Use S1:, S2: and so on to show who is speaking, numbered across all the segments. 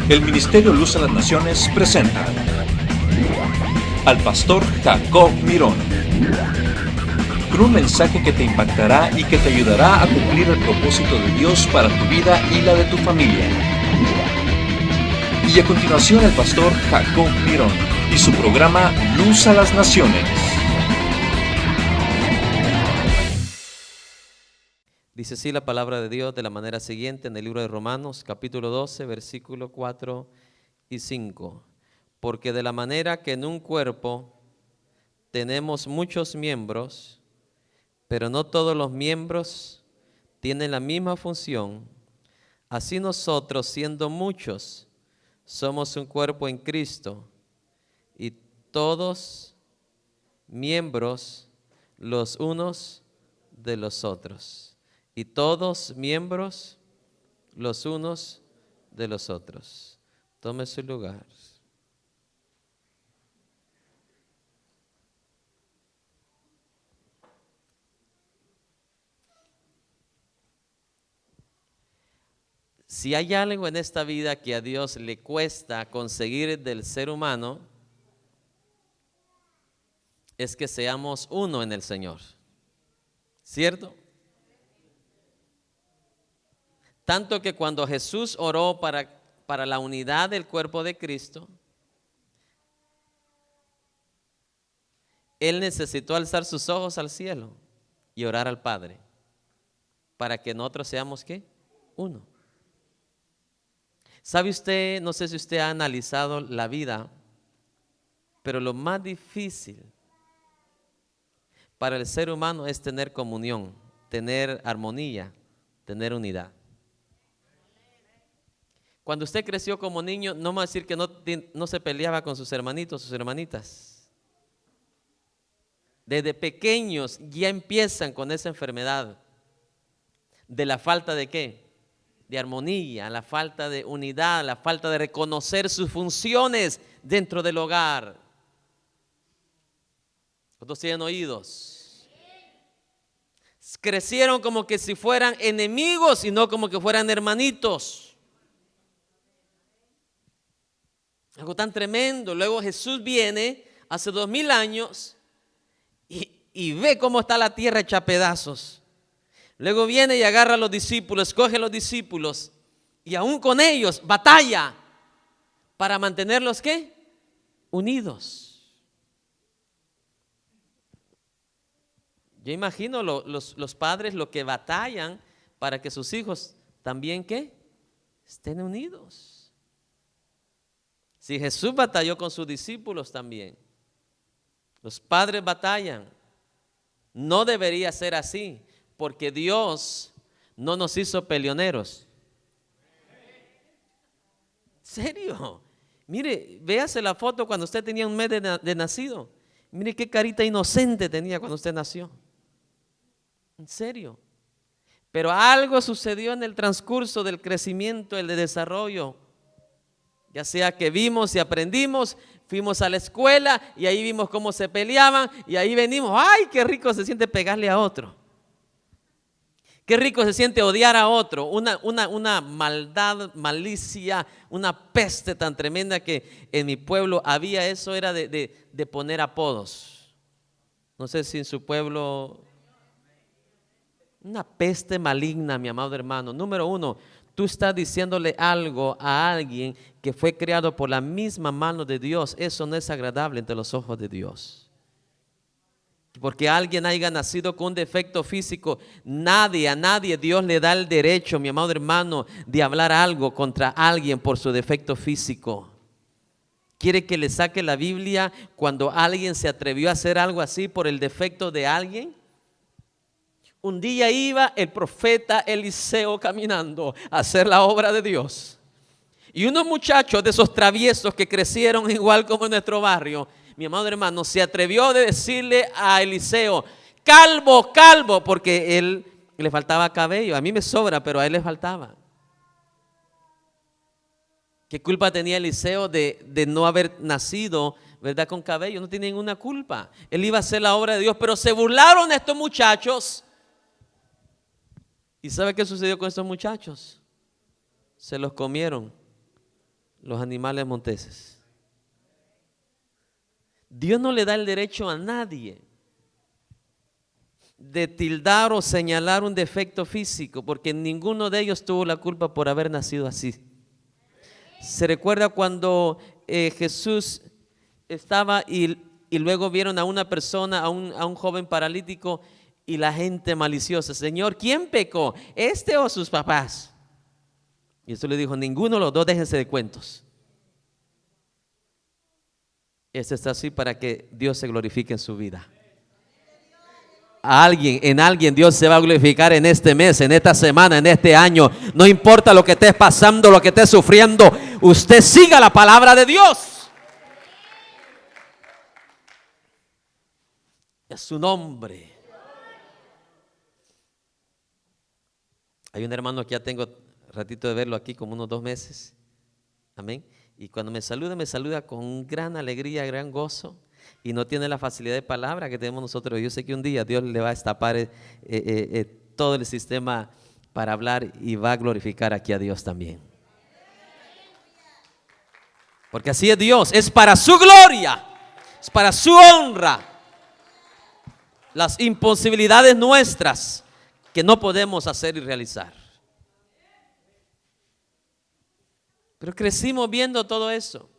S1: El Ministerio Luz a las Naciones presenta al pastor Jacob Mirón, con un mensaje que te impactará y que te ayudará a cumplir el propósito de Dios para tu vida y la de tu familia. Y a continuación el pastor Jacob Mirón y su programa Luz a las Naciones.
S2: Dice así la palabra de Dios de la manera siguiente en el libro de Romanos, capítulo 12, versículos 4 y 5. Porque de la manera que en un cuerpo tenemos muchos miembros, pero no todos los miembros tienen la misma función, así nosotros, siendo muchos, somos un cuerpo en Cristo y todos miembros los unos de los otros. Y todos miembros los unos de los otros. Tome su lugar. Si hay algo en esta vida que a Dios le cuesta conseguir del ser humano, es que seamos uno en el Señor. ¿Cierto? Tanto que cuando Jesús oró para la unidad del cuerpo de Cristo, Él necesitó alzar sus ojos al cielo y orar al Padre, para que nosotros seamos, ¿qué? Uno. ¿Sabe usted, no sé si usted ha analizado la vida, pero lo más difícil para el ser humano es tener comunión, tener armonía, tener unidad? Cuando usted creció como niño, no me va a decir que no se peleaba con sus hermanitos, sus hermanitas. Desde pequeños ya empiezan con esa enfermedad de la falta de ¿qué? De armonía, la falta de unidad, la falta de reconocer sus funciones dentro del hogar. ¿Cuántos tienen oídos? Crecieron como que si fueran enemigos y no como que fueran hermanitos. Algo tan tremendo. Luego Jesús viene hace 2000 años y ve cómo está la tierra hecha pedazos. Luego viene y agarra a los discípulos, escoge a los discípulos y aún con ellos batalla para mantenerlos ¿qué? Unidos. Yo imagino los padres lo que batallan para que sus hijos también ¿qué? Estén unidos. Si Jesús batalló con sus discípulos también, los padres batallan. No debería ser así, porque Dios no nos hizo peleoneros. ¿En serio? Mire, véase la foto cuando usted tenía un mes de nacido. Mire qué carita inocente tenía cuando usted nació. En serio. Pero algo sucedió en el transcurso del crecimiento, el de desarrollo. Ya sea que vimos y aprendimos, fuimos a la escuela y ahí vimos cómo se peleaban y ahí venimos, ¡ay, qué rico se siente pegarle a otro! Qué rico se siente odiar a otro, una maldad, malicia, una peste tan tremenda que en mi pueblo había. Eso era de poner apodos. No sé si en su pueblo, una peste maligna, mi amado hermano. Número uno, tú estás diciéndole algo a alguien que fue creado por la misma mano de Dios. Eso no es agradable ante los ojos de Dios. Porque alguien haya nacido con un defecto físico, a nadie Dios le da el derecho, mi amado hermano, de hablar algo contra alguien por su defecto físico. ¿Quiere que le saque la Biblia cuando alguien se atrevió a hacer algo así por el defecto de alguien? Un día iba el profeta Eliseo caminando a hacer la obra de Dios. Y unos muchachos de esos traviesos que crecieron igual como en nuestro barrio, mi amado hermano, se atrevió a decirle a Eliseo, calvo, calvo, porque él le faltaba cabello. A mí me sobra, pero a él le faltaba. ¿Qué culpa tenía Eliseo de no haber nacido, verdad, con cabello? No tiene ninguna culpa. Él iba a hacer la obra de Dios, pero se burlaron de estos muchachos. ¿Y sabe qué sucedió con estos muchachos? Se los comieron. los animales monteses. Dios no le da el derecho a nadie de tildar o señalar un defecto físico, porque ninguno de ellos tuvo la culpa por haber nacido así. Se recuerda cuando Jesús estaba y luego vieron a una persona, a un joven paralítico, y la gente maliciosa: Señor, ¿quién pecó? ¿Este o sus papás? Y Jesús le dijo: ninguno de los dos, déjense de cuentos. Esto está así para que Dios se glorifique en su vida. En alguien Dios se va a glorificar en este mes, en esta semana, en este año. No importa lo que estés pasando, lo que estés sufriendo, usted siga la palabra de Dios. Es su nombre. Hay un hermano que ya tengo ratito de verlo aquí, como unos 2 meses. Amén. Y cuando me saluda con gran alegría, gran gozo. Y no tiene la facilidad de palabra que tenemos nosotros. Yo sé que un día Dios le va a destapar todo el sistema para hablar y va a glorificar aquí a Dios también. Porque así es Dios, es para su gloria, es para su honra. Las imposibilidades nuestras que no podemos hacer y realizar. Pero crecimos viendo todo eso.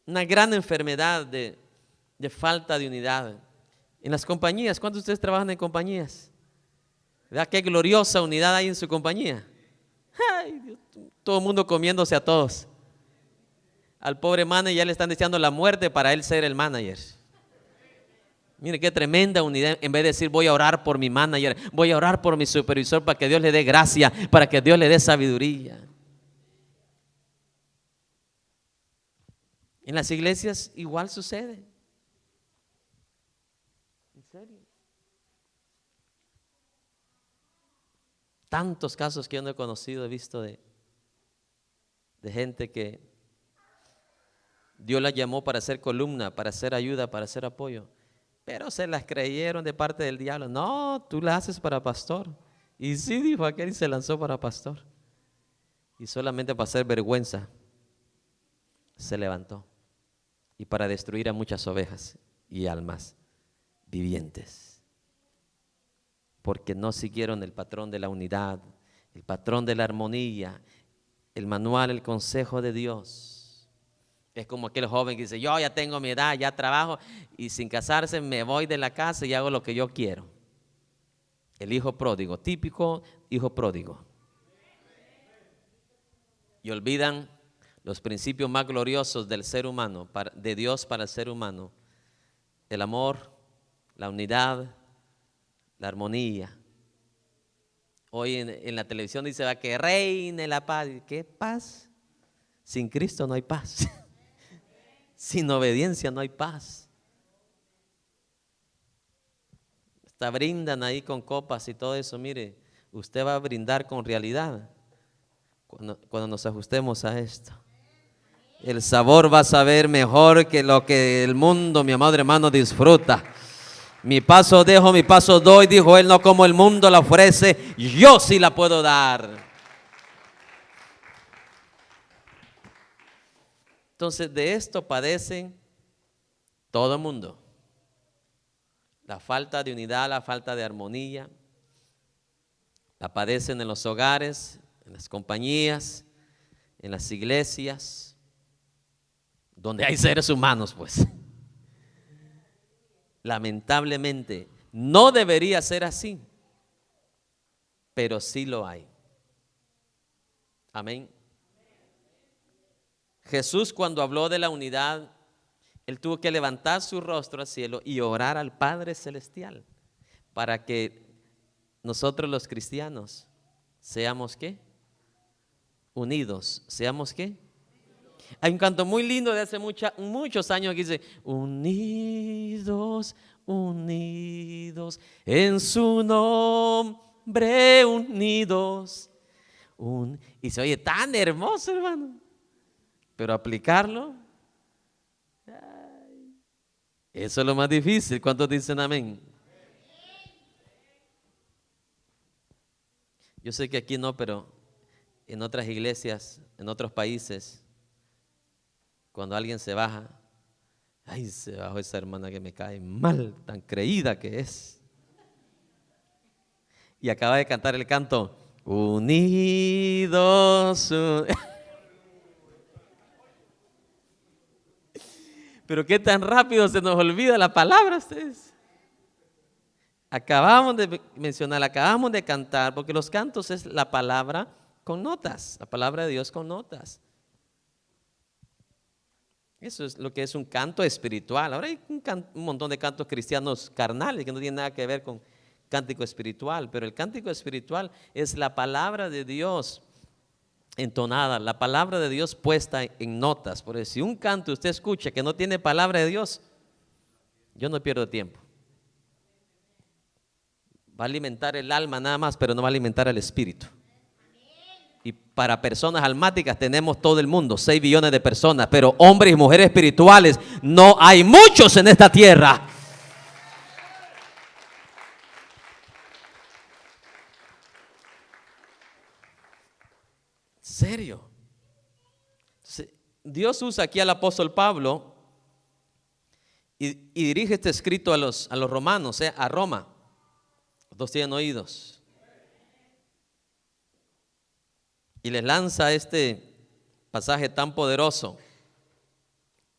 S2: Una gran enfermedad de falta de unidad. En las compañías, ¿cuántos de ustedes trabajan en compañías? ¿Verdad? Qué gloriosa unidad hay en su compañía. Ay, Dios, todo el mundo comiéndose a todos. Al pobre manager ya le están deseando la muerte para él ser el manager. Mire qué tremenda unidad. En vez de decir: voy a orar por mi manager, voy a orar por mi supervisor para que Dios le dé gracia, para que Dios le dé sabiduría. En las iglesias igual sucede. ¿En serio? Tantos casos que yo no he conocido, he visto de gente que Dios la llamó para ser columna, para hacer ayuda, para hacer apoyo, pero se las creyeron de parte del diablo. No, tú la haces para pastor. Y sí, dijo aquel, y se lanzó para pastor. Y solamente para hacer vergüenza se levantó. Y para destruir a muchas ovejas y almas vivientes. Porque no siguieron el patrón de la unidad, el patrón de la armonía, el manual, el consejo de Dios. Es como aquel joven que dice: yo ya tengo mi edad, ya trabajo, y sin casarse me voy de la casa y hago lo que yo quiero. El hijo pródigo, típico hijo pródigo. Y olvidan los principios más gloriosos del ser humano, de Dios para el ser humano: el amor, la unidad, la armonía. Hoy en la televisión dice: va, que reine la paz. ¿Qué paz? Sin Cristo no hay paz. Sin obediencia no hay paz. Hasta brindan ahí con copas y todo eso. Mire, usted va a brindar con realidad cuando nos ajustemos a esto. El sabor va a saber mejor que lo que el mundo, mi amado hermano, disfruta. Mi paso dejo, mi paso doy, dijo él, no como el mundo la ofrece, yo sí la puedo dar. Entonces, de esto padecen todo el mundo. La falta de unidad, la falta de armonía, la padecen en los hogares, en las compañías, en las iglesias, donde hay seres humanos, pues. Lamentablemente, no debería ser así, pero sí lo hay. Amén. Jesús, cuando habló de la unidad, él tuvo que levantar su rostro al cielo y orar al Padre Celestial para que nosotros los cristianos seamos ¿qué? Unidos. ¿Seamos qué? Hay un canto muy lindo de hace muchos años que dice: unidos, unidos, en su nombre unidos. Y se oye tan hermoso, hermano. Pero aplicarlo, eso es lo más difícil. ¿Cuántos dicen amén? Yo sé que aquí no, pero en otras iglesias, en otros países, cuando alguien se baja, ay, se bajó esa hermana que me cae mal, tan creída que es. Y acaba de cantar el canto, unidos. Pero qué tan rápido se nos olvida la palabra, ustedes. Acabamos de mencionar, acabamos de cantar, porque los cantos es la palabra con notas, la palabra de Dios con notas. Eso es lo que es un canto espiritual. Ahora hay un montón de cantos cristianos carnales que no tienen nada que ver con cántico espiritual, pero el cántico espiritual es la palabra de Dios entonada, la palabra de Dios puesta en notas. Por eso, si un canto usted escucha que no tiene palabra de Dios, yo no pierdo tiempo. Va a alimentar el alma nada más, pero no va a alimentar el espíritu. Y para personas almáticas tenemos todo el mundo, 6 billones de personas, pero hombres y mujeres espirituales no hay muchos en esta tierra. ¿Serio? Dios usa aquí al apóstol Pablo y dirige este escrito a los romanos, a Roma. Todos tienen oídos. Y les lanza este pasaje tan poderoso.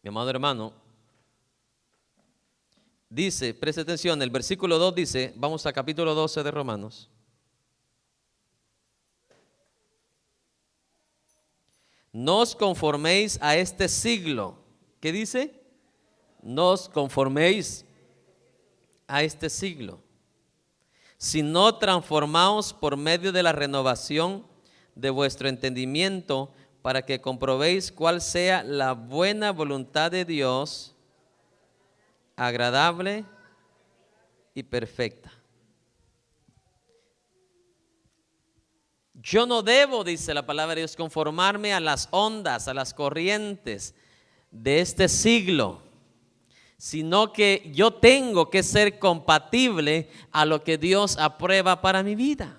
S2: Mi amado hermano, dice, preste atención, el versículo 2 dice, vamos a capítulo 12 de Romanos. No os conforméis a este siglo. ¿Qué dice? No os conforméis a este siglo, sino transformaos por medio de la renovación de vuestro entendimiento, para que comprobéis cuál sea la buena voluntad de Dios, agradable y perfecta. Yo no debo, dice la palabra de Dios, conformarme a las ondas, a las corrientes de este siglo, sino que yo tengo que ser compatible a lo que Dios aprueba para mi vida.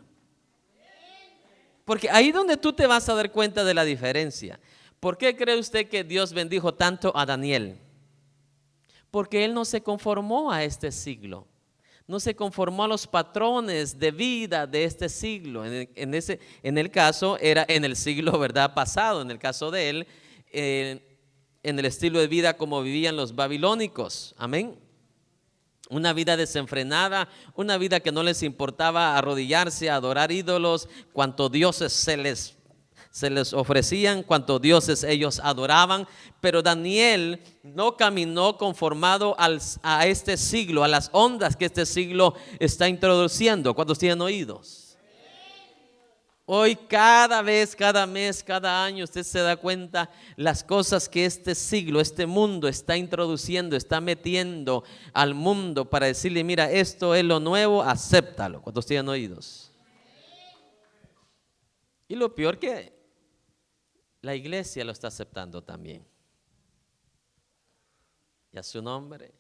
S2: Porque ahí es donde tú te vas a dar cuenta de la diferencia. ¿Por qué cree usted que Dios bendijo tanto a Daniel? Porque él no se conformó a este siglo. No se conformó a los patrones de vida de este siglo. En el caso era en el siglo, ¿verdad?, pasado. En el caso de él, en el estilo de vida como vivían los babilónicos. Amén. Una vida desenfrenada, una vida que no les importaba arrodillarse, adorar ídolos, cuantos dioses se les ofrecían, cuantos dioses ellos adoraban. Pero Daniel no caminó conformado a este siglo, a las ondas que este siglo está introduciendo. ¿Cuántos tienen oídos? Hoy cada vez, cada mes, cada año usted se da cuenta las cosas que este siglo, este mundo está introduciendo, está metiendo al mundo para decirle, mira, esto es lo nuevo, acéptalo. ¿Cuántos tienen oídos? Y lo peor que la iglesia lo está aceptando también. ¿Y a su nombre?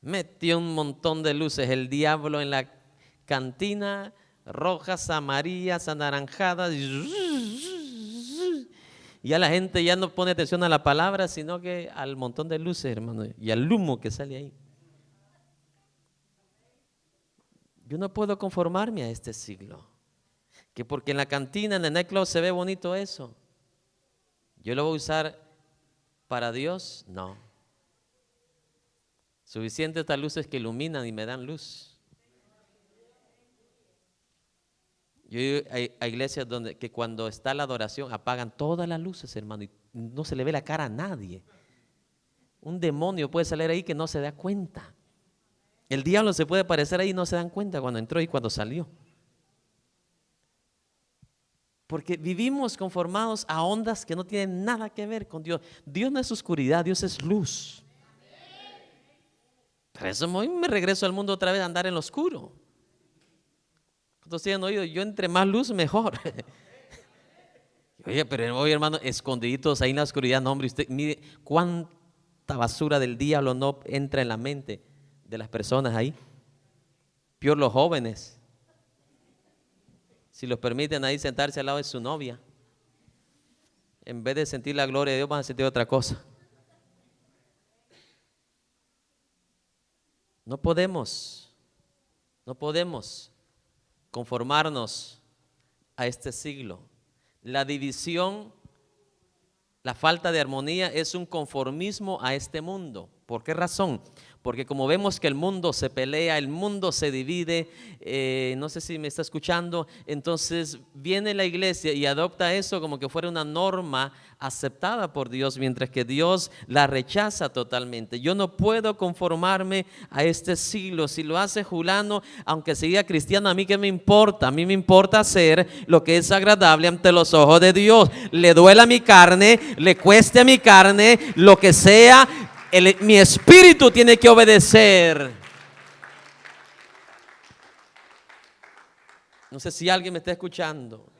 S2: Metió un montón de luces el diablo en la cantina, rojas, amarillas, anaranjadas. Y ya la gente ya no pone atención a la palabra, sino que al montón de luces, hermano, y al humo que sale ahí. Yo no puedo conformarme a este siglo. Que porque en la cantina, en el nightclub se ve bonito eso. ¿Yo lo voy a usar para Dios? No. Suficiente estas luces que iluminan y me dan luz. Yo he ido a iglesias que cuando está la adoración apagan todas las luces, hermano, y no se le ve la cara a nadie. Un demonio puede salir ahí que no se da cuenta. El diablo se puede aparecer ahí y no se dan cuenta cuando entró y cuando salió. Porque vivimos conformados a ondas que no tienen nada que ver con Dios. Dios no es oscuridad, Dios es luz. Por eso hoy me regreso al mundo otra vez a andar en lo oscuro. Entonces han oído, yo entre más luz mejor. Oye, pero hoy, hermano, escondiditos ahí en la oscuridad, no, hombre, usted mire cuánta basura del diablo no entra en la mente de las personas ahí. Peor los jóvenes, si los permiten ahí sentarse al lado de su novia. En vez de sentir la gloria de Dios, van a sentir otra cosa. No podemos conformarnos a este siglo. La división, la falta de armonía es un conformismo a este mundo. ¿Por qué razón? Porque como vemos que el mundo se pelea, el mundo se divide, no sé si me está escuchando, entonces viene la iglesia y adopta eso como que fuera una norma aceptada por Dios, mientras que Dios la rechaza totalmente. Yo no puedo conformarme a este siglo. Si lo hace Julano, aunque sea cristiano, a mí qué me importa. A mí me importa hacer lo que es agradable ante los ojos de Dios. Le duela a mi carne, le cueste a mi carne, lo que sea. Mi espíritu tiene que obedecer. No sé si alguien me está escuchando.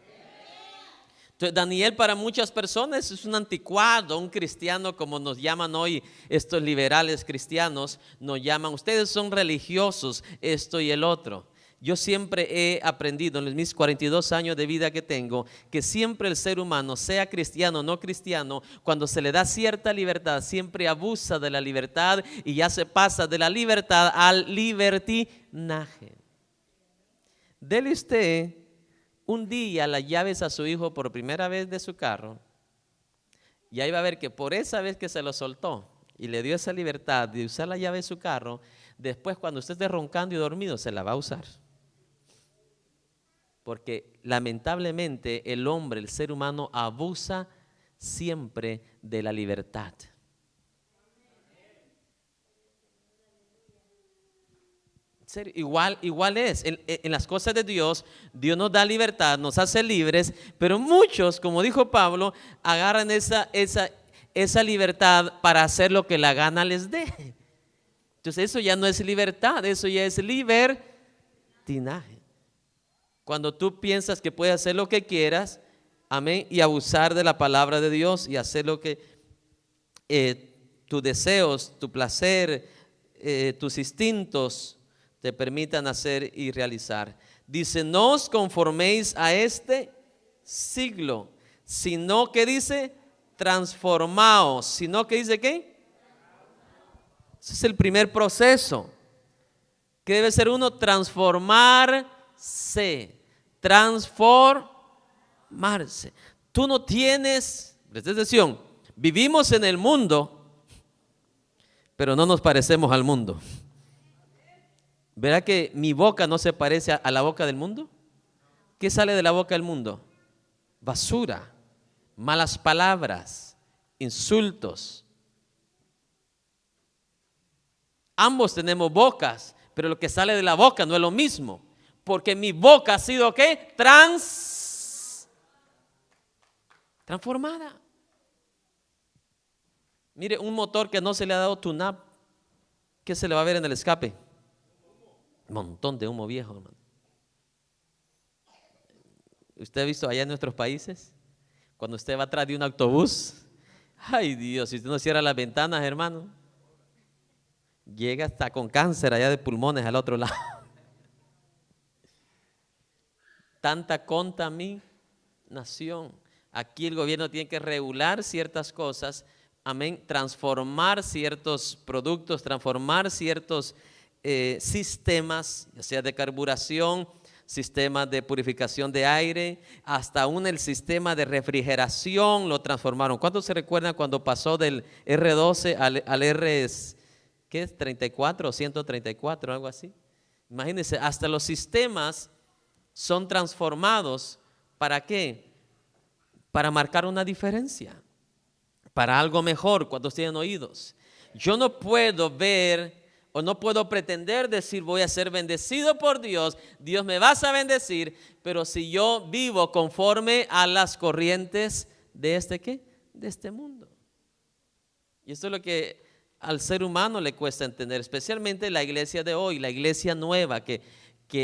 S2: Entonces, Daniel para muchas personas es un anticuado, un cristiano, como nos llaman hoy estos liberales cristianos, nos llaman, ustedes son religiosos, esto y el otro. Yo siempre he aprendido en mis 42 años de vida que tengo, que siempre el ser humano, sea cristiano o no cristiano, cuando se le da cierta libertad, siempre abusa de la libertad y ya se pasa de la libertad al libertinaje. Dele usted un día las llaves a su hijo por primera vez de su carro, y ahí va a ver que por esa vez que se lo soltó y le dio esa libertad de usar la llave de su carro, después cuando usted esté roncando y dormido se la va a usar. Porque lamentablemente el hombre, el ser humano, abusa siempre de la libertad. Igual es, en las cosas de Dios, Dios nos da libertad, nos hace libres, pero muchos, como dijo Pablo, agarran esa libertad para hacer lo que la gana les dé. Entonces eso ya no es libertad, eso ya es libertinaje. Cuando tú piensas que puedes hacer lo que quieras, amén, y abusar de la palabra de Dios y hacer lo que tus deseos, tu placer, tus instintos te permitan hacer y realizar. Dice, no os conforméis a este siglo, sino que dice, transformaos. Sino que dice, ¿qué? Ese es el primer proceso. ¿Qué debe ser uno? Transformarse. Tú no tienes, presta atención, vivimos en el mundo, pero no nos parecemos al mundo. ¿Verá que mi boca no se parece a la boca del mundo? ¿Qué sale de la boca del mundo? Basura, malas palabras, insultos. Ambos tenemos bocas, pero lo que sale de la boca no es lo mismo. Porque mi boca ha sido, ¿qué? Transformada. Mire, un motor que no se le ha dado tune-up, ¿qué se le va a ver en el escape? Un montón de humo viejo, hermano. ¿Usted ha visto allá en nuestros países? Cuando usted va atrás de un autobús, ay Dios, si usted no cierra las ventanas, hermano, llega hasta con cáncer allá de pulmones al otro lado. Tanta contaminación. Aquí el gobierno tiene que regular ciertas cosas, amén, transformar ciertos productos, transformar ciertos sistemas, ya sea de carburación, sistemas de purificación de aire, hasta aún el sistema de refrigeración lo transformaron. ¿Cuántos se recuerdan cuando pasó del R12 al R, ¿qué es? 34 o 134, algo así? Imagínense, hasta los sistemas son transformados. ¿Para qué? Para marcar una diferencia, para algo mejor cuando tienen oídos. Yo no puedo ver o no puedo pretender decir voy a ser bendecido por Dios, Dios me vas a bendecir, pero si yo vivo conforme a las corrientes de ¿qué? De este mundo. Y esto es lo que al ser humano le cuesta entender, especialmente la iglesia de hoy, la iglesia nueva que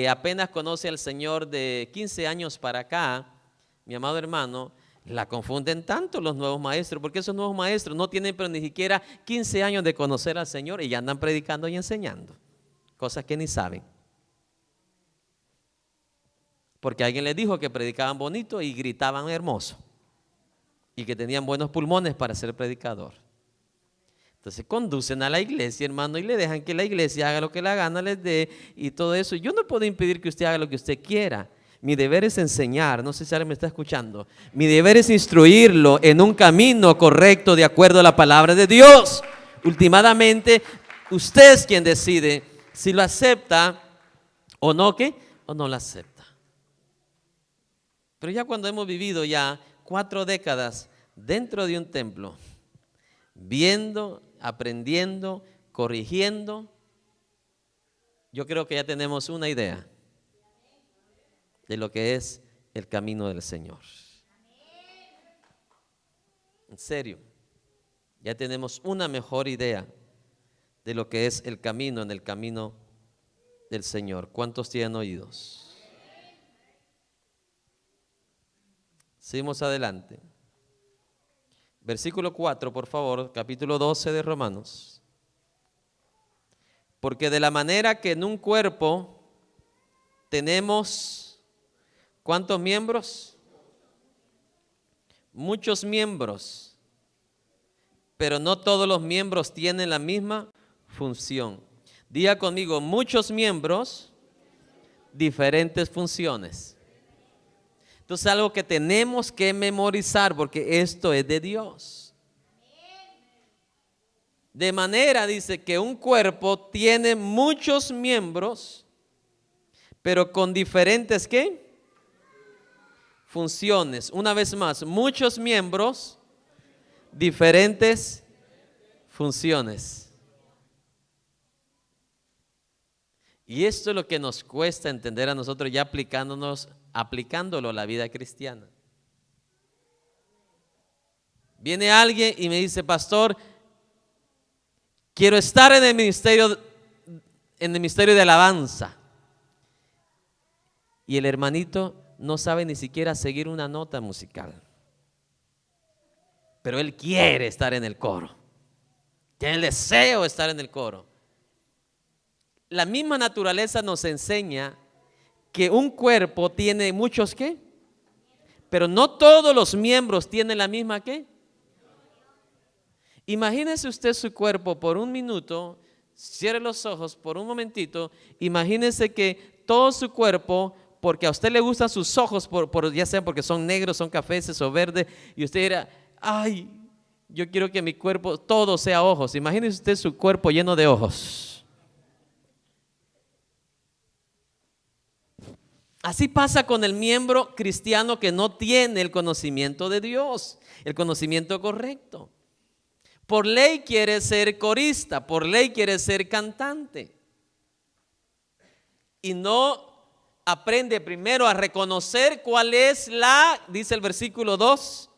S2: apenas conoce al Señor de 15 años para acá, mi amado hermano, la confunden tanto los nuevos maestros, porque esos nuevos maestros no tienen pero ni siquiera 15 años de conocer al Señor y ya andan predicando y enseñando cosas que ni saben. Porque alguien les dijo que predicaban bonito y gritaban hermoso. y que tenían buenos pulmones para ser predicador. Entonces conducen a la iglesia, hermano, y le dejan que la iglesia haga lo que la gana les dé y todo eso. Yo no puedo impedir que usted haga lo que usted quiera. Mi deber es enseñar, no sé si alguien me está escuchando. Mi deber es instruirlo en un camino correcto de acuerdo a la palabra de Dios. Últimamente, usted es quien decide si lo acepta o no, ¿qué? O no lo acepta. Pero ya cuando hemos vivido ya 4 décadas dentro de un templo, viendo, aprendiendo, corrigiendo, yo creo que ya tenemos una idea de lo que es el camino del Señor. En serio, ya tenemos una mejor idea de lo que es el camino, en el camino del Señor. ¿Cuántos tienen oídos? Seguimos adelante. Versículo 4, por favor, capítulo 12 de Romanos. Porque de la manera que en un cuerpo tenemos, ¿cuántos miembros? Muchos miembros, pero no todos los miembros tienen la misma función. Diga conmigo, muchos miembros, diferentes funciones. Entonces es algo que tenemos que memorizar porque esto es de Dios. De manera, dice, que un cuerpo tiene muchos miembros, pero con diferentes, ¿qué? Funciones. Una vez más, muchos miembros, diferentes funciones. Y esto es lo que nos cuesta entender a nosotros ya aplicándolo a la vida cristiana. Viene alguien y me dice, pastor, quiero estar en el ministerio de alabanza. Y el hermanito no sabe ni siquiera seguir una nota musical. Pero él quiere estar en el coro. Tiene el deseo de estar en el coro. La misma naturaleza nos enseña que un cuerpo tiene muchos ¿qué? Pero no todos los miembros tienen la misma ¿qué? Imagínese usted su cuerpo por un minuto, cierre los ojos por un momentito, imagínese que todo su cuerpo, porque a usted le gustan sus ojos, ya sea porque son negros, son cafeces o verdes, y usted dirá, ay, yo quiero que mi cuerpo todo sea ojos. Imagínese usted su cuerpo lleno de ojos. Así pasa con el miembro cristiano que no tiene el conocimiento de Dios, el conocimiento correcto. Por ley quiere ser corista, por ley quiere ser cantante. Y no aprende primero a reconocer cuál es dice el versículo 2,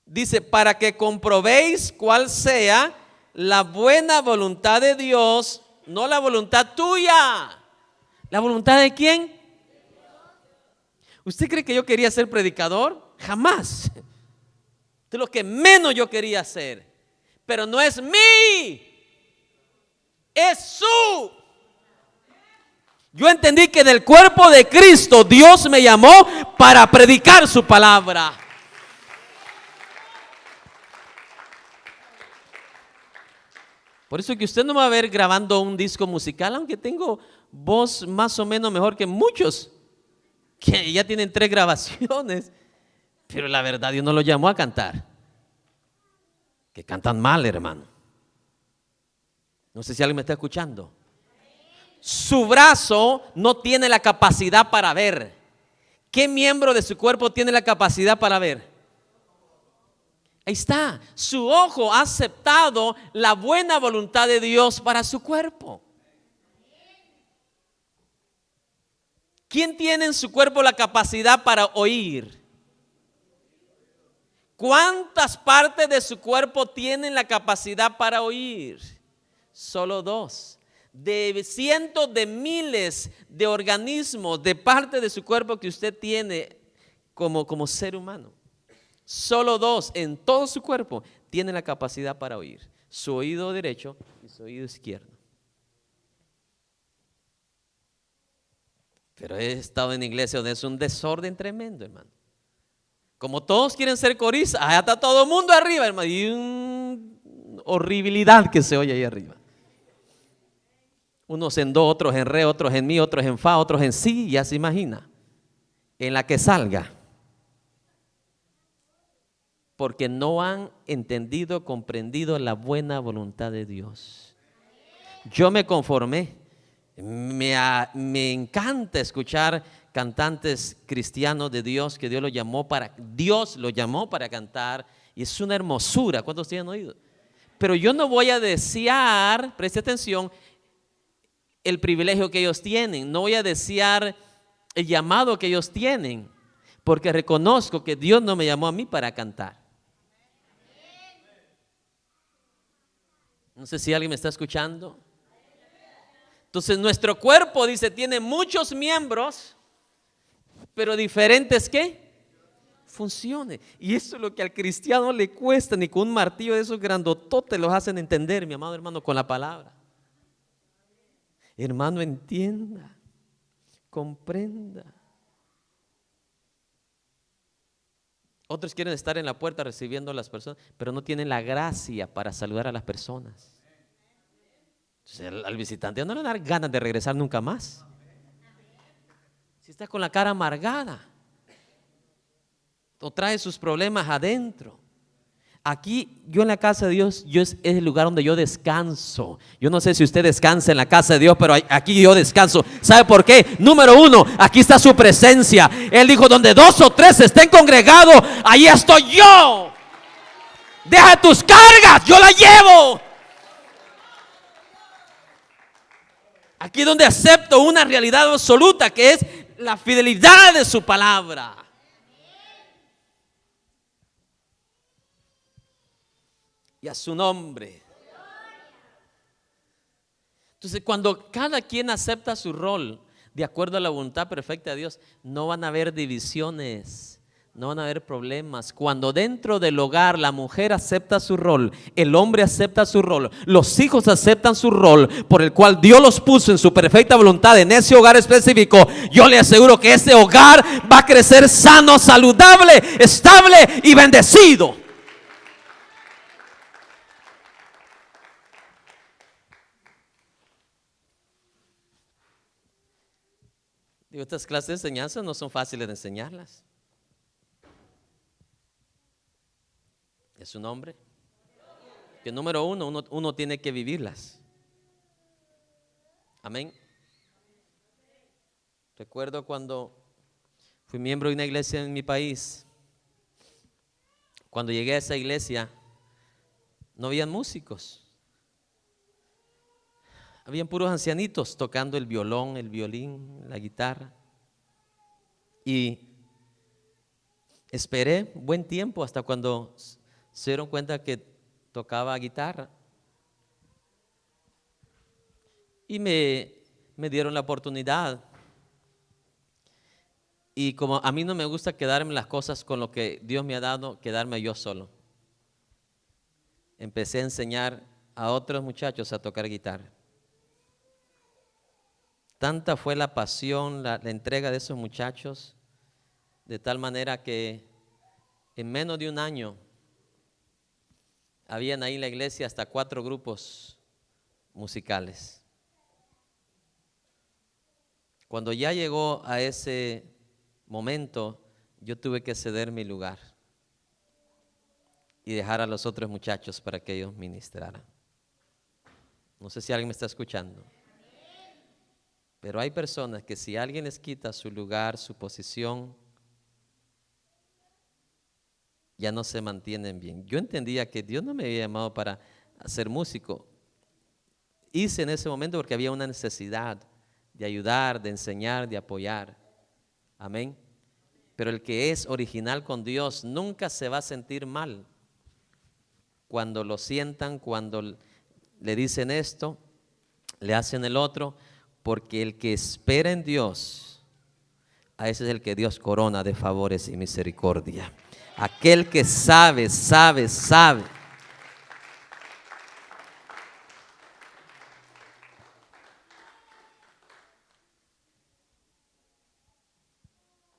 S2: dice, para que comprobéis cuál sea la buena voluntad de Dios, no la voluntad tuya. ¿La voluntad de quién? ¿Usted cree que yo quería ser predicador? Jamás. Es lo que menos yo quería hacer. Pero no es mí, es su. Yo entendí que del cuerpo de Cristo Dios me llamó para predicar su palabra. Por eso que usted no me va a ver grabando un disco musical, aunque tengo voz más o menos mejor que muchos que ya tienen 3 grabaciones, pero la verdad Dios no los llamó a cantar. Que cantan mal, hermano. No sé si alguien me está escuchando. Su brazo no tiene la capacidad para ver. ¿Qué miembro de su cuerpo tiene la capacidad para ver? Ahí está. Su ojo ha aceptado la buena voluntad de Dios para su cuerpo. ¿Quién tiene en su cuerpo la capacidad para oír? ¿Cuántas partes de su cuerpo tienen la capacidad para oír? Solo 2. De cientos de miles de organismos, de partes de su cuerpo que usted tiene como ser humano, solo 2 en todo su cuerpo tienen la capacidad para oír: su oído derecho y su oído izquierdo. Pero he estado en iglesia donde es un desorden tremendo, hermano. Como todos quieren ser coristas, allá está todo el mundo arriba, hermano. Y horribilidad que se oye ahí arriba. Unos en do, otros en re, otros en mi, otros en fa, otros en si, ya se imagina. En la que salga. Porque no han entendido, comprendido la buena voluntad de Dios. Yo me conformé. Me encanta escuchar cantantes cristianos de Dios que Dios lo llamó para cantar, y es una hermosura. ¿Cuántos tienen oído? Pero yo no voy a desear, preste atención, el privilegio que ellos tienen. No voy a desear el llamado que ellos tienen, porque reconozco que Dios no me llamó a mí para cantar. No sé si alguien me está escuchando. Entonces nuestro cuerpo, dice, tiene muchos miembros, pero diferentes ¿qué? Funciones. Y eso es lo que al cristiano le cuesta. Ni con un martillo de esos grandototes los hacen entender, mi amado hermano, con la palabra. Hermano, entienda, comprenda. Otros quieren estar en la puerta recibiendo a las personas, pero no tienen la gracia para saludar a las personas. Entonces, al visitante no le dan ganas de regresar nunca más. Si está con la cara amargada o trae sus problemas adentro. Aquí, yo en la casa de Dios, es el lugar donde yo descanso. Yo no sé si usted descansa en la casa de Dios, pero aquí yo descanso. ¿Sabe por qué? Número uno, aquí está su presencia. Él dijo, donde 2 o 3 estén congregados, ahí estoy yo. Deja tus cargas, yo las llevo. Aquí donde acepto una realidad absoluta, que es la fidelidad de su palabra. Y a su nombre. Entonces, cuando cada quien acepta su rol de acuerdo a la voluntad perfecta de Dios, no van a haber divisiones, no van a haber problemas. Cuando dentro del hogar la mujer acepta su rol, el hombre acepta su rol, los hijos aceptan su rol por el cual Dios los puso en su perfecta voluntad en ese hogar específico, yo le aseguro que ese hogar va a crecer sano, saludable, estable y bendecido. Digo, estas clases de enseñanza no son fáciles de enseñarlas. Es su nombre. Que número uno tiene que vivirlas. Amén. Recuerdo cuando fui miembro de una iglesia en mi país. Cuando llegué a esa iglesia, no había músicos. Habían puros ancianitos tocando el violón, el violín, la guitarra. Y esperé buen tiempo hasta cuando se dieron cuenta que tocaba guitarra. Y me dieron la oportunidad. Y como a mí no me gusta quedarme las cosas con lo que Dios me ha dado, quedarme yo solo. Empecé a enseñar a otros muchachos a tocar guitarra. Tanta fue la pasión, la entrega de esos muchachos, de tal manera que en menos de un año habían ahí en la iglesia hasta 4 grupos musicales. Cuando ya llegó a ese momento, yo tuve que ceder mi lugar y dejar a los otros muchachos para que ellos ministraran. No sé si alguien me está escuchando. Pero hay personas que si alguien les quita su lugar, su posición, ya no se mantienen bien. Yo entendía que Dios no me había llamado para ser músico. Hice en ese momento porque había una necesidad de ayudar, de enseñar, de apoyar. Amén. Pero el que es original con Dios nunca se va a sentir mal cuando lo sientan, cuando le dicen esto, le hacen el otro. Porque el que espera en Dios, a ese es el que Dios corona de favores y misericordia. Aquel que sabe.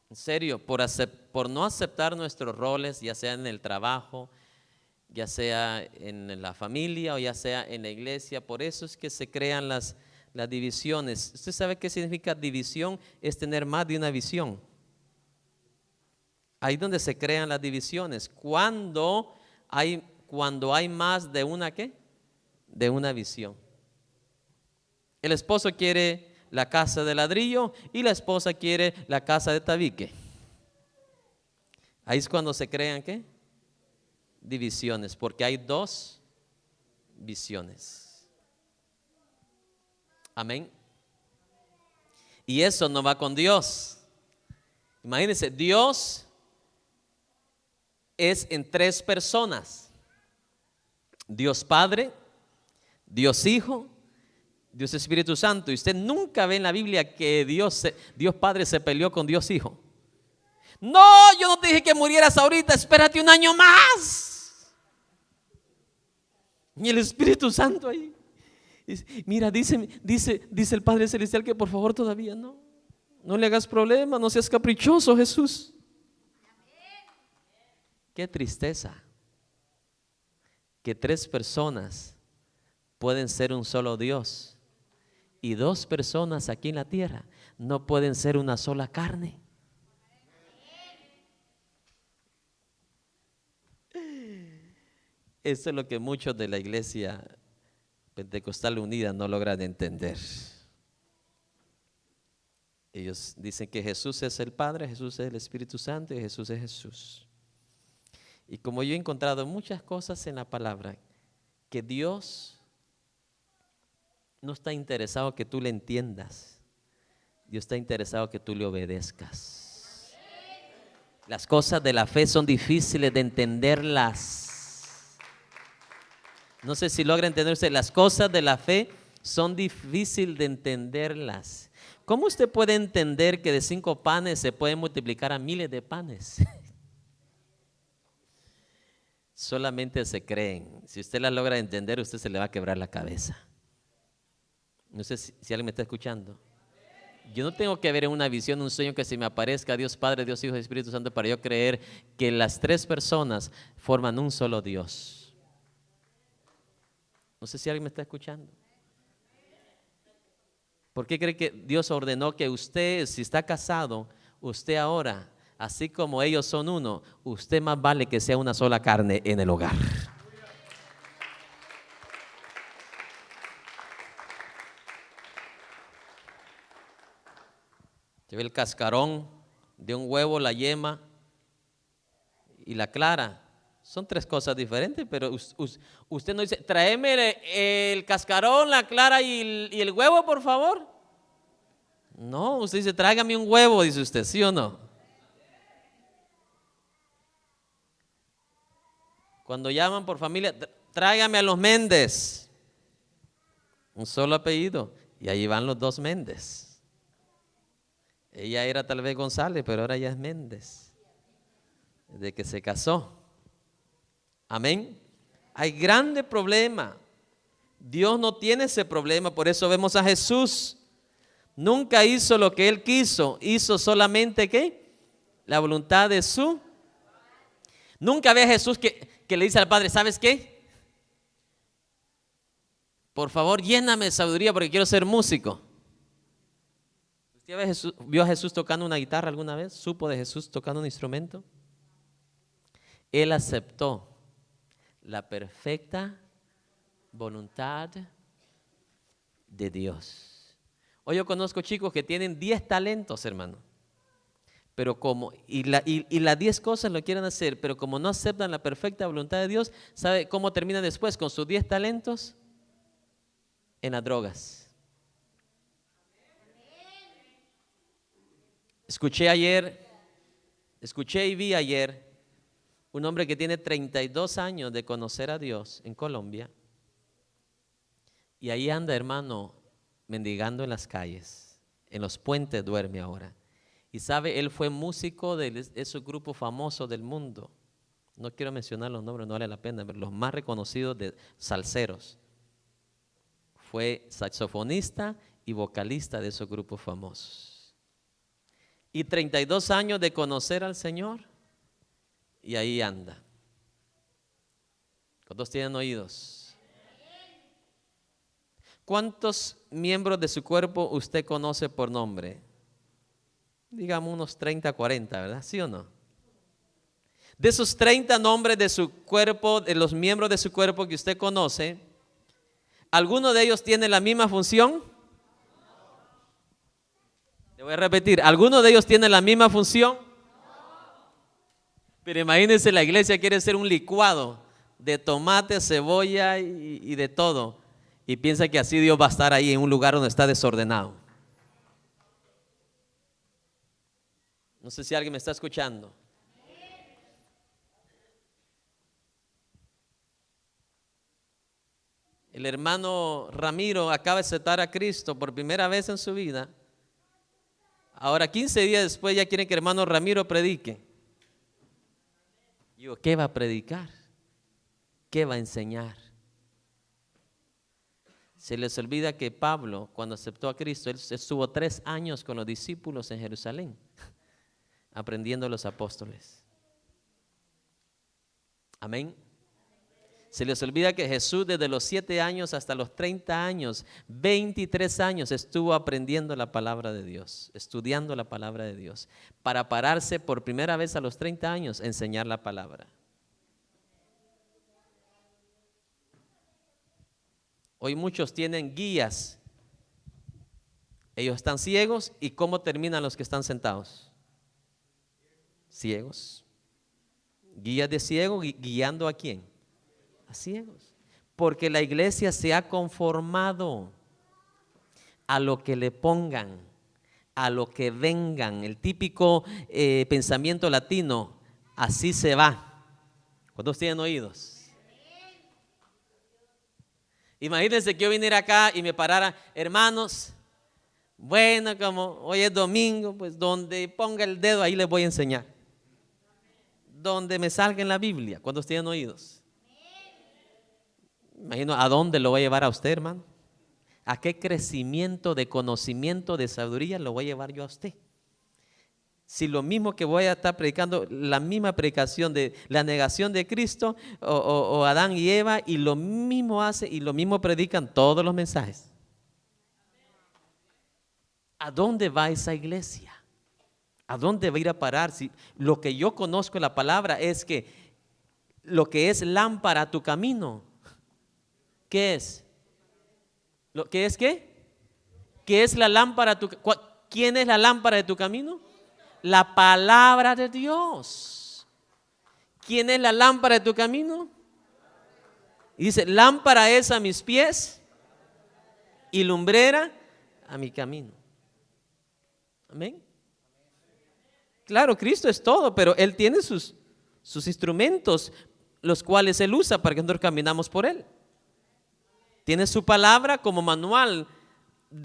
S2: En serio, por no aceptar nuestros roles, ya sea en el trabajo, ya sea en la familia o ya sea en la iglesia. Por eso es que se crean las divisiones. ¿Usted sabe qué significa división? Es tener más de una visión. Ahí donde se crean las divisiones. Cuando hay más de una, ¿qué? De una visión. El esposo quiere la casa de ladrillo y la esposa quiere la casa de tabique. Ahí es cuando se crean, ¿qué? Divisiones, porque hay dos visiones. Amén. Y eso no va con Dios. Imagínense, Dios es en tres personas: Dios Padre, Dios Hijo, Dios Espíritu Santo. Y usted nunca ve en la Biblia que Dios Padre se peleó con Dios Hijo. No, yo no te dije que murieras ahorita, espérate un año más. Y el Espíritu Santo ahí. Mira, dice el Padre Celestial que por favor todavía no le hagas problema, no seas caprichoso, Jesús. Qué tristeza que tres personas pueden ser un solo Dios y dos personas aquí en la tierra no pueden ser una sola carne. Esto es lo que muchos de la Iglesia Pentecostal Unida no logran entender. Ellos dicen que Jesús es el Padre, Jesús es el Espíritu Santo y Jesús es Jesús. Y como yo he encontrado muchas cosas en la palabra, que Dios no está interesado que tú le entiendas, Dios está interesado que tú le obedezcas. Las cosas de la fe son difíciles de entenderlas. No sé si logra entender usted, las cosas de la fe son difíciles de entenderlas. ¿Cómo usted puede entender que de 5 panes se pueden multiplicar a miles de panes? Solamente se creen. Si usted la logra entender, usted se le va a quebrar la cabeza. No sé si alguien me está escuchando. Yo no tengo que ver en una visión, un sueño que se me aparezca Dios Padre, Dios Hijo y Espíritu Santo para yo creer que las tres personas forman un solo Dios. No sé si alguien me está escuchando. ¿Por qué cree que Dios ordenó que usted, si está casado, usted ahora, así como ellos son uno, usted más vale que sea una sola carne en el hogar? Lleva el cascarón de un huevo, la yema y la clara. Son 3 cosas diferentes, pero usted no dice, tráeme el cascarón, la clara y el huevo, por favor. No, usted dice, tráigame un huevo, dice usted, ¿sí o no? Cuando llaman por familia, tráigame a los Méndez. Un solo apellido. Y ahí van los 2 Méndez. Ella era tal vez González, pero ahora ya es Méndez. Desde que se casó. Amén. Hay grande problema. Dios no tiene ese problema. Por eso vemos a Jesús. Nunca hizo lo que Él quiso. Hizo solamente ¿qué? La voluntad de su. Nunca ve a Jesús que le dice al Padre, ¿sabes qué? Por favor, lléname de sabiduría porque quiero ser músico. ¿Usted vio a Jesús tocando una guitarra alguna vez? ¿Supo de Jesús tocando un instrumento? Él aceptó la perfecta voluntad de Dios. Hoy yo conozco chicos que tienen 10 talentos, hermano. Pero las 10 cosas lo quieren hacer, pero como no aceptan la perfecta voluntad de Dios, ¿sabe cómo terminan después con sus 10 talentos? En las drogas. Escuché y vi ayer un hombre que tiene 32 años de conocer a Dios en Colombia. Y ahí anda, hermano, mendigando en las calles. En los puentes duerme ahora. Y sabe, él fue músico de esos grupos famosos del mundo. No quiero mencionar los nombres, no vale la pena, pero los más reconocidos de salseros. Fue saxofonista y vocalista de esos grupos famosos. y 32 años de conocer al Señor, y ahí anda. ¿Cuántos tienen oídos? ¿Cuántos miembros de su cuerpo usted conoce por nombre? Digamos unos 30, 40, ¿verdad? ¿Sí o no? De esos 30 nombres de su cuerpo, de los miembros de su cuerpo que usted conoce, ¿alguno de ellos tiene la misma función? Le voy a repetir, ¿alguno de ellos tiene la misma función? Pero imagínense, la iglesia quiere ser un licuado de tomate, cebolla y de todo. Y piensa que así Dios va a estar ahí en un lugar donde está desordenado. No sé si alguien me está escuchando. El hermano Ramiro acaba de aceptar a Cristo por primera vez en su vida. Ahora 15 días después ya quieren que el hermano Ramiro predique. Digo, ¿qué va a predicar? ¿Qué va a enseñar? Se les olvida que Pablo, cuando aceptó a Cristo, él estuvo 3 años con los discípulos en Jerusalén, aprendiendo a los apóstoles. Amén. Se les olvida que Jesús desde los 7 años hasta los 30 años, 23 años estuvo aprendiendo la palabra de Dios, estudiando la palabra de Dios, para pararse por primera vez a los 30 años a enseñar la palabra. Hoy muchos tienen guías. Ellos están ciegos, ¿y cómo terminan los que están sentados? Ciegos. Guías de ciego, guiando ¿a quién? A ciegos. Porque la iglesia se ha conformado a lo que le pongan, a lo que vengan. El típico pensamiento latino, así se va. ¿Cuántos tienen oídos? Imagínense que yo viniera acá y me parara, hermanos, bueno, como hoy es domingo, pues donde ponga el dedo ahí les voy a enseñar. Donde me salga en la Biblia. ¿Cuántos tienen oídos? Imagino, ¿a dónde lo voy a llevar a usted, hermano? ¿A qué crecimiento de conocimiento, de sabiduría lo voy a llevar yo a usted? Si lo mismo que voy a estar predicando, la misma predicación de la negación de Cristo o Adán y Eva, y lo mismo hace y lo mismo predican todos los mensajes. ¿A dónde va esa iglesia? ¿A dónde va a ir a parar? Si lo que yo conozco en la palabra es que lo que es lámpara a tu camino, ¿qué es? ¿Lo que es qué? ¿Qué es la lámpara a tu camino? ¿Quién es la lámpara de tu camino? La palabra de Dios. ¿Quién es la lámpara de tu camino? Y dice, lámpara es a mis pies y lumbrera a mi camino. Amén. Claro, Cristo es todo, pero Él tiene sus instrumentos, los cuales Él usa para que nosotros caminamos por Él. Tiene su palabra como manual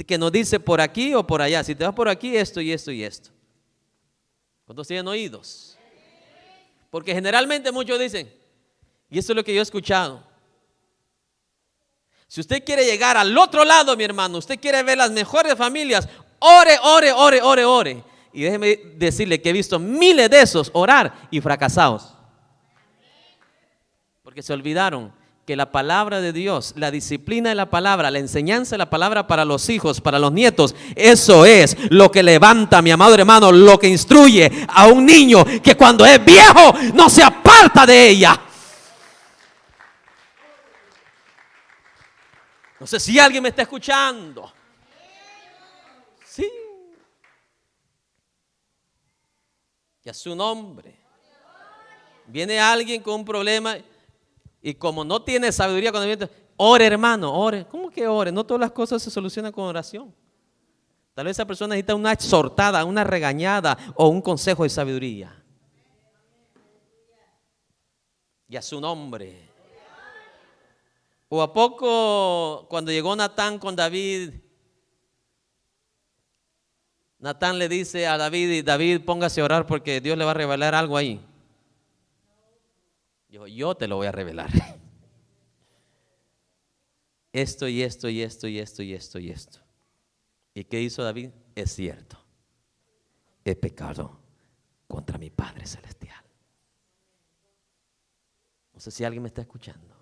S2: que nos dice por aquí o por allá. Si te vas por aquí, esto y esto y esto. ¿Cuántos tienen oídos? Porque generalmente muchos dicen, y esto es lo que yo he escuchado, si usted quiere llegar al otro lado, mi hermano, usted quiere ver las mejores familias, ore, ore, ore, ore, ore. Y déjeme decirle que he visto miles de esos orar y fracasados. Porque se olvidaron que la palabra de Dios, la disciplina de la palabra, la enseñanza de la palabra para los hijos, para los nietos, eso es lo que levanta, mi amado hermano, lo que instruye a un niño que cuando es viejo no se aparta de ella. No sé si alguien me está escuchando. Sí. Y a su nombre. Viene alguien con un problema y como no tiene sabiduría, cuando ore, hermano, ore. ¿Cómo que ore? No todas las cosas se solucionan con oración. Tal vez esa persona necesita una exhortada, una regañada o un consejo de sabiduría. Y a su nombre. ¿O a poco cuando llegó Natán con David, Natán le dice a David, David, póngase a orar porque Dios le va a revelar algo ahí? Dijo, yo te lo voy a revelar. Esto y esto y esto y esto y esto y esto. ¿Y qué hizo David? Es cierto. he pecado contra mi Padre Celestial. No sé si alguien me está escuchando.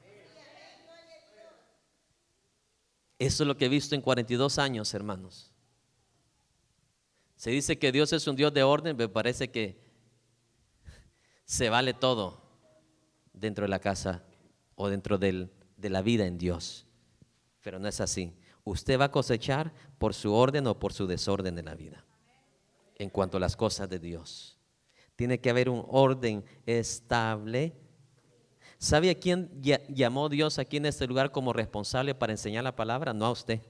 S2: Eso es lo que he visto en 42 años, hermanos. Se dice que Dios es un Dios de orden, me parece que se vale todo dentro de la casa o dentro de la vida en Dios. Pero no es así. Usted va a cosechar por su orden o por su desorden en la vida. En cuanto a las cosas de Dios, tiene que haber un orden estable. ¿Sabe a quién llamó Dios aquí en este lugar como responsable para enseñar la palabra? No a usted.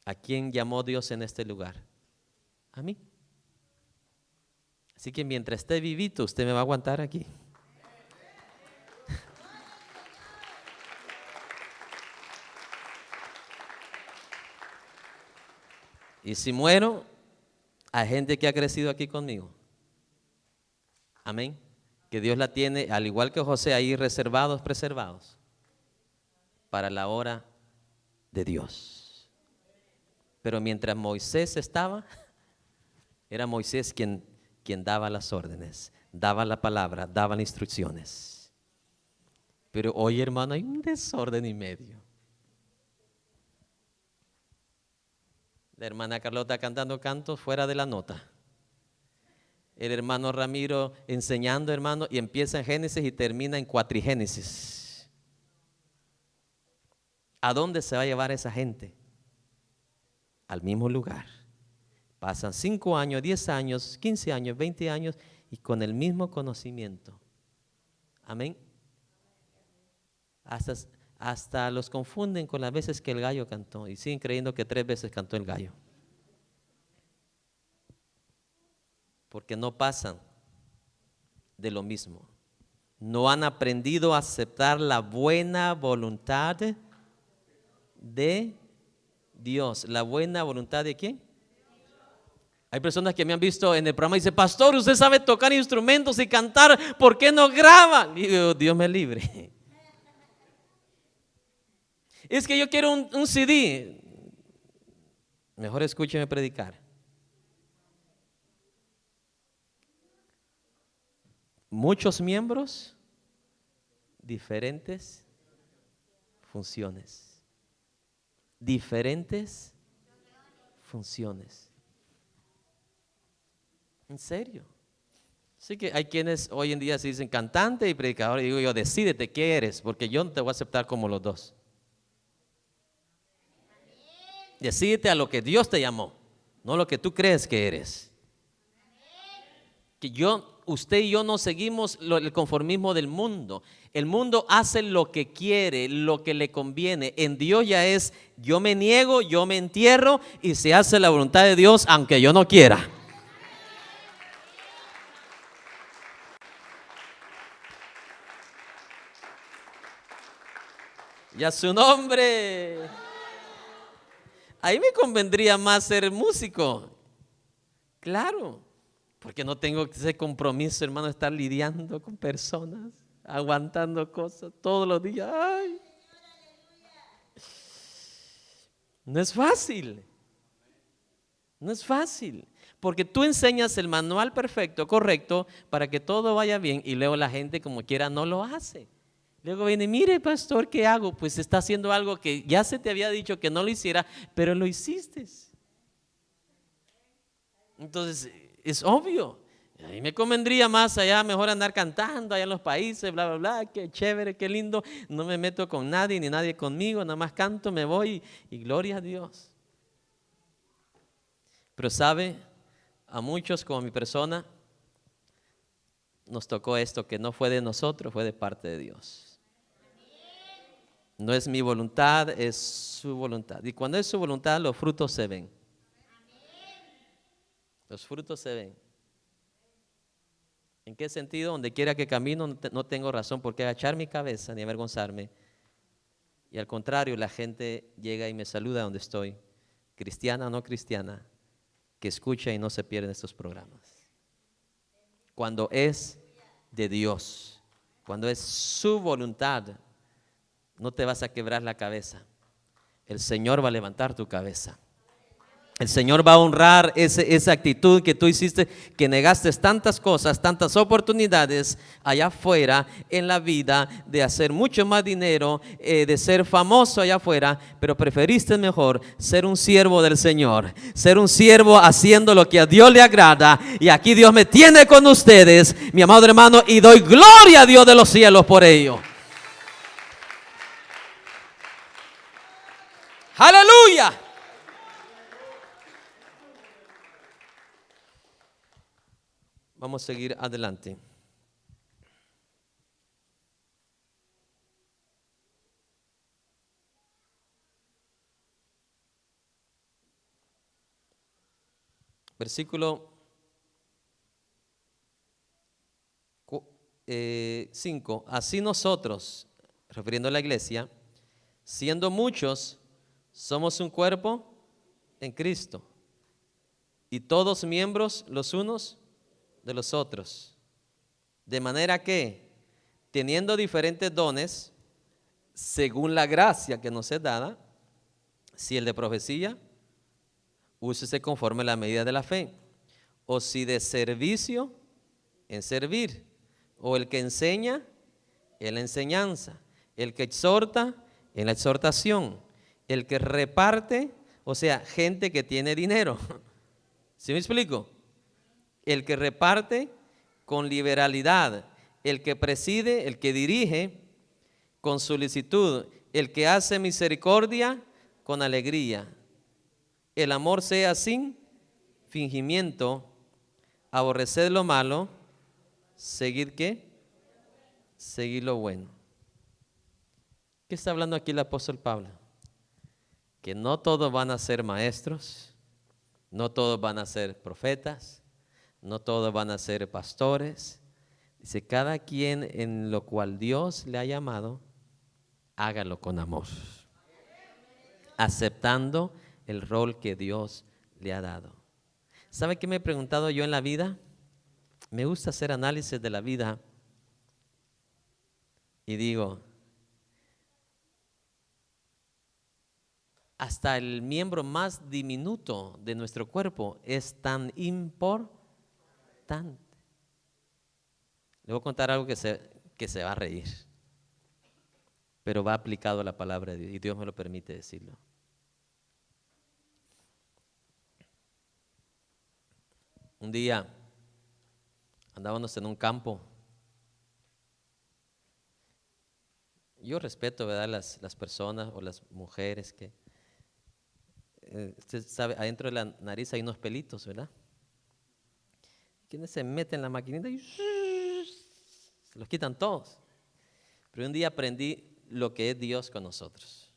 S2: ¿A quién llamó Dios en este lugar? A mí. Así que mientras esté vivito, usted me va a aguantar aquí. Y si muero, hay gente que ha crecido aquí conmigo. Amén. Que Dios la tiene, al igual que José, ahí reservados, preservados, para la hora de Dios. Pero mientras Moisés estaba, era Moisés quien daba las órdenes, daba la palabra, daba las instrucciones. Pero hoy, hermano, hay un desorden y medio. La hermana Carlota cantando cantos fuera de la nota. El hermano Ramiro enseñando, hermano, y empieza en Génesis y termina en Cuatrigénesis. ¿A dónde se va a llevar esa gente? Al mismo lugar. Pasan 5 años, 10 años, 15 años, 20 años y con el mismo conocimiento. Amén. Hasta los confunden con las veces que el gallo cantó y siguen creyendo que 3 veces cantó el gallo. Porque no pasan de lo mismo. No han aprendido a aceptar la buena voluntad de Dios. ¿La buena voluntad de quién? Hay personas que me han visto en el programa y dicen: pastor, usted sabe tocar instrumentos y cantar, ¿por qué no graba? Y digo: Dios me libre. Es que yo quiero un CD. Mejor escúcheme predicar. Muchos miembros, diferentes funciones. Diferentes funciones. ¿En serio? Así que hay quienes hoy en día se dicen cantante y predicador. Y digo yo: decídete qué eres, porque yo no te voy a aceptar como los dos. Decídete a lo que Dios te llamó, no lo que tú crees que eres. Que usted y yo no seguimos el conformismo del mundo. El mundo hace lo que quiere, lo que le conviene. En Dios ya es: yo me niego, yo me entierro y se hace la voluntad de Dios aunque yo no quiera. Y a su nombre. Ahí me convendría más ser músico. Claro, porque no tengo ese compromiso, hermano, de estar lidiando con personas, aguantando cosas todos los días. Ay. No es fácil. No es fácil. Porque tú enseñas el manual perfecto, correcto, para que todo vaya bien, y luego la gente como quiera no lo hace. Luego viene: mire, pastor, ¿qué hago? Pues está haciendo algo que ya se te había dicho que no lo hiciera, pero lo hiciste. Entonces, es obvio. A mí me convendría más allá, mejor andar cantando allá en los países, bla, bla, bla, qué chévere, qué lindo. No me meto con nadie, ni nadie conmigo, nada más canto, me voy y gloria a Dios. Pero sabe, a muchos como mi persona, nos tocó esto que no fue de nosotros, fue de parte de Dios. No es mi voluntad, es su voluntad. Y cuando es su voluntad, los frutos se ven. Los frutos se ven. ¿En qué sentido? Donde quiera que camino no tengo razón por qué agachar mi cabeza ni avergonzarme. Y al contrario, la gente llega y me saluda donde estoy, cristiana o no cristiana, que escucha y no se pierde estos programas. Cuando es de Dios, cuando es su voluntad, no te vas a quebrar la cabeza. El Señor va a levantar tu cabeza. El Señor va a honrar esa actitud que tú hiciste, que negaste tantas cosas, tantas oportunidades allá afuera en la vida de hacer mucho más dinero, de ser famoso allá afuera, pero preferiste mejor ser un siervo del Señor, ser un siervo haciendo lo que a Dios le agrada. Y aquí Dios me tiene con ustedes, mi amado hermano, y doy gloria a Dios de los cielos por ello. ¡Aleluya! Vamos a seguir adelante. Versículo 5. Así nosotros, refiriendo a la iglesia, siendo muchos, somos un cuerpo en Cristo, y todos miembros los unos de los otros, de manera que, teniendo diferentes dones, según la gracia que nos es dada, si el de profecía, úsese conforme a la medida de la fe, o si de servicio, en servir, o el que enseña, en la enseñanza, el que exhorta, en la exhortación, el que reparte, o sea, gente que tiene dinero. ¿Sí me explico? El que reparte con liberalidad, el que preside, el que dirige con solicitud, el que hace misericordia con alegría. El amor sea sin fingimiento, aborreced lo malo, seguid ¿qué? Seguid lo bueno. ¿Qué está hablando aquí el apóstol Pablo? Que no todos van a ser maestros, no todos van a ser profetas, no todos van a ser pastores. Dice, cada quien en lo cual Dios le ha llamado, hágalo con amor, aceptando el rol que Dios le ha dado. ¿Sabe qué me he preguntado yo en la vida? Me gusta hacer análisis de la vida y digo, hasta el miembro más diminuto de nuestro cuerpo es tan importante. Le voy a contar algo que se va a reír, pero va aplicado a la palabra de Dios y Dios me lo permite decirlo. Un día andábamos en un campo. Yo respeto, ¿verdad?, las personas o las mujeres que, usted sabe, adentro de la nariz hay unos pelitos, ¿verdad? Quienes se meten en la maquinita y se los quitan todos. Pero un día aprendí lo que es Dios con nosotros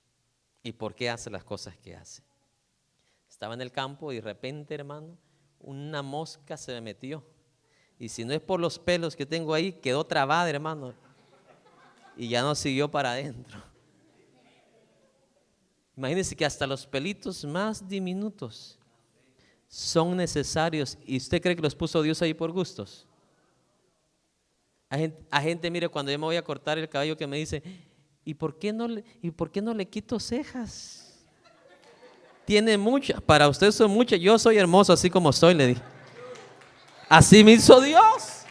S2: y por qué hace las cosas que hace. Estaba en el campo y de repente, hermano, una mosca se me metió. Y si no es por los pelos que tengo ahí, quedó trabada, hermano. Y ya no siguió para adentro. Imagínense que hasta los pelitos más diminutos son necesarios. ¿Y usted cree que los puso Dios ahí por gustos? A gente, mire, cuando yo me voy a cortar el cabello, que me dice, ¿y por qué no le quito cejas? Tiene muchas, para usted son muchas, yo soy hermoso así como soy, le dije. Así me hizo Dios.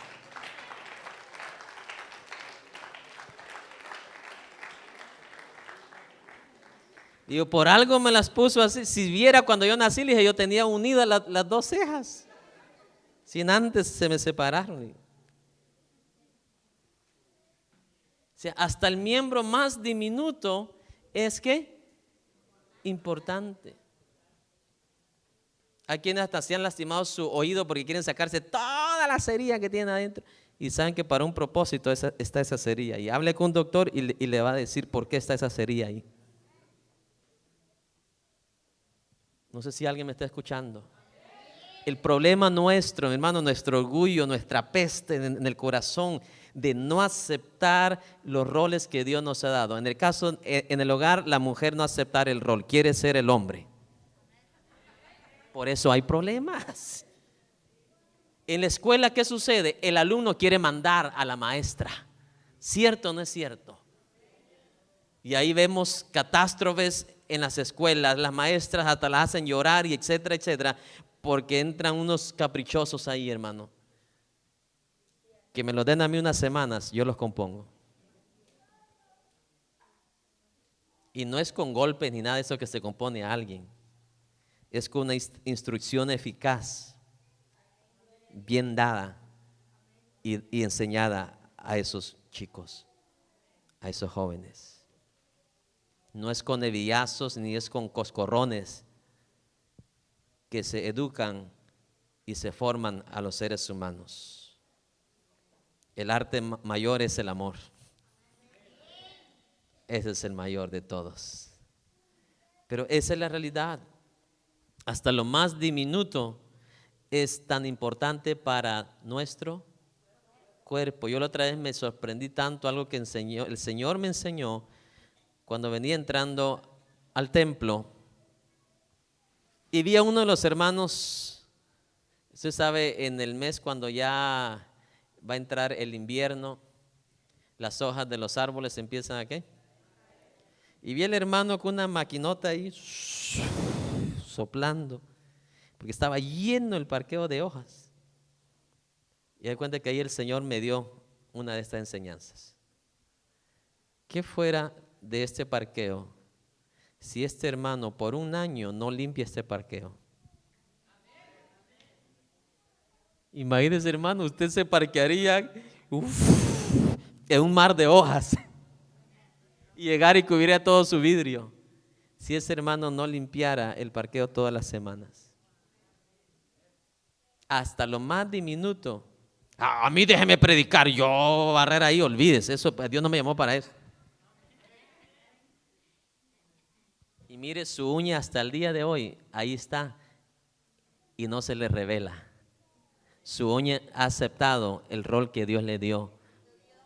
S2: Digo, por algo me las puso así. Si viera cuando yo nací, le dije, yo tenía unidas las dos cejas. Sin antes se me separaron. O sea, hasta el miembro más diminuto es que importante. Hay quienes hasta se han lastimado su oído porque quieren sacarse toda la cerilla que tienen adentro. Y saben que para un propósito está esa cerilla. Y hable con un doctor y le va a decir por qué está esa cerilla ahí. No sé si alguien me está escuchando. El problema nuestro, mi hermano, nuestro orgullo, nuestra peste en el corazón de no aceptar los roles que Dios nos ha dado. En el caso, en el hogar, la mujer no aceptar el rol, quiere ser el hombre. Por eso hay problemas. En la escuela, ¿qué sucede? El alumno quiere mandar a la maestra. ¿Cierto o no es cierto? Y ahí vemos catástrofes en las escuelas, las maestras hasta las hacen llorar y etcétera, etcétera, porque entran unos caprichosos ahí, hermano. Que me los den a mí unas semanas, yo los compongo. Y no es con golpes ni nada de eso que se compone a alguien. Es con una instrucción eficaz, bien dada y enseñada a esos chicos, a esos jóvenes. No es con hebillazos ni es con coscorrones que se educan y se forman a los seres humanos. El arte mayor es el amor. Ese es el mayor de todos. Pero esa es la realidad. Hasta lo más diminuto es tan importante para nuestro cuerpo. Yo la otra vez me sorprendí tanto, algo que el Señor me enseñó cuando venía entrando al templo y vi a uno de los hermanos. Usted sabe, en el mes cuando ya va a entrar el invierno, las hojas de los árboles empiezan a ¿qué? Y vi al hermano con una maquinota ahí soplando, porque estaba lleno el parqueo de hojas. Y de cuenta que ahí el Señor me dio una de estas enseñanzas. ¿Qué fuera de este parqueo si este hermano por un año no limpia este parqueo? Imagínese, hermano, usted se parquearía en un mar de hojas y llegar y cubriría todo su vidrio si ese hermano no limpiara el parqueo todas las semanas. Hasta lo más diminuto. A mí déjeme predicar, yo barrer ahí, olvídese, eso, Dios no me llamó para eso. Y mire su uña hasta el día de hoy, ahí está, y no se le revela. Su uña ha aceptado el rol que Dios le dio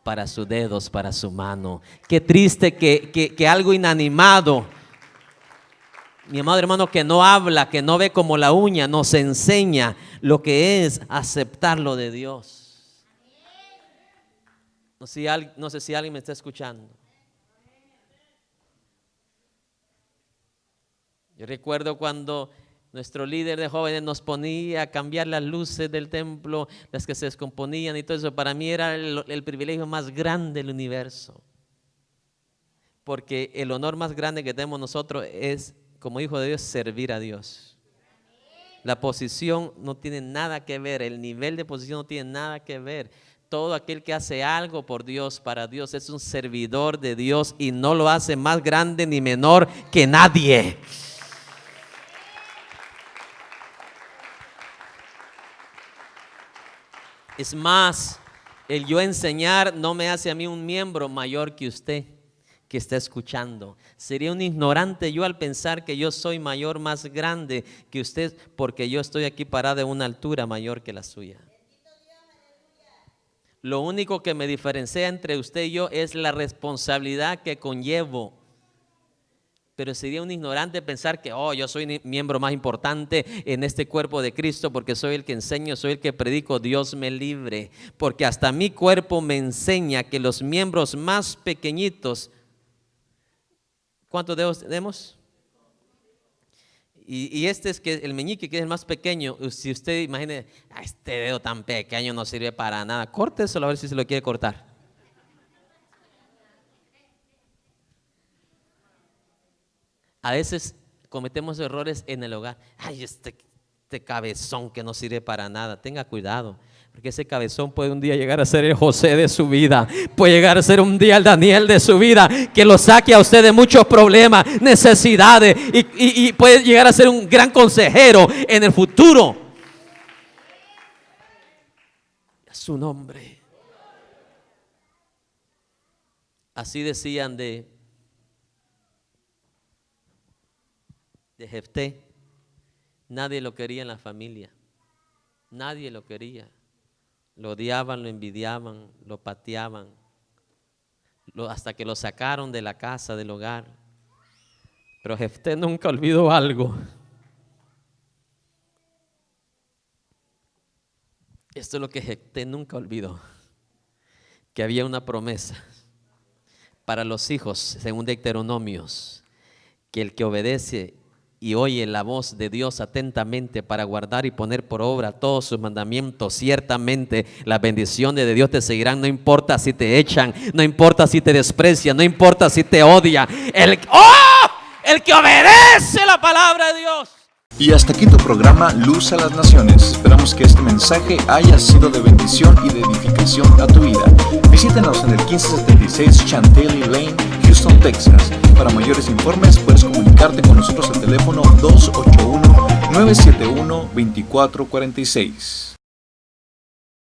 S2: para sus dedos, para su mano. Qué triste que algo inanimado, mi amado hermano, que no habla, que no ve como la uña, nos enseña lo que es aceptar lo de Dios. No sé si alguien me está escuchando. Yo recuerdo cuando nuestro líder de jóvenes nos ponía a cambiar las luces del templo, las que se descomponían y todo eso. Para mí era el privilegio más grande del universo. Porque el honor más grande que tenemos nosotros es, como hijo de Dios, servir a Dios. La posición no tiene nada que ver, el nivel de posición no tiene nada que ver. Todo aquel que hace algo por Dios, para Dios, es un servidor de Dios y no lo hace más grande ni menor que nadie. Es más, el yo enseñar no me hace a mí un miembro mayor que usted que está escuchando. Sería un ignorante yo al pensar que yo soy mayor, más grande que usted, porque yo estoy aquí parado en una altura mayor que la suya. Lo único que me diferencia entre usted y yo es la responsabilidad que conllevo. Pero sería un ignorante pensar que yo soy miembro más importante en este cuerpo de Cristo porque soy el que enseño, soy el que predico. Dios me libre, porque hasta mi cuerpo me enseña que los miembros más pequeñitos, ¿cuántos dedos tenemos? Y este es que el meñique, que es el más pequeño. Si usted imagine, este dedo tan pequeño no sirve para nada, córteselo a ver si se lo quiere cortar. A veces cometemos errores en el hogar. Ay, este cabezón que no sirve para nada. Tenga cuidado, porque ese cabezón puede un día llegar a ser el José de su vida. Puede llegar a ser un día el Daniel de su vida, que lo saque a usted de muchos problemas, necesidades, y puede llegar a ser un gran consejero en el futuro. A su nombre. Así decían de Jefté. Nadie lo quería en la familia. Nadie lo quería. Lo odiaban, lo envidiaban, lo pateaban, hasta que lo sacaron de la casa, del hogar. Pero Jefté nunca olvidó algo. Esto es lo que Jefté nunca olvidó: que había una promesa para los hijos, según Deuteronomios, que el que obedece y oye la voz de Dios atentamente para guardar y poner por obra todos sus mandamientos, ciertamente las bendiciones de Dios te seguirán, no importa si te echan, no importa si te desprecian, no importa si te odia. El que obedece la palabra de Dios.
S1: Y hasta aquí tu programa Luz a las Naciones. Esperamos que este mensaje haya sido de bendición y de edificación a tu vida. Visítenos en el 1576 Chantilly Lane, Houston, Texas. Para mayores informes puedes comunicarte con nosotros al teléfono 281-971-2446.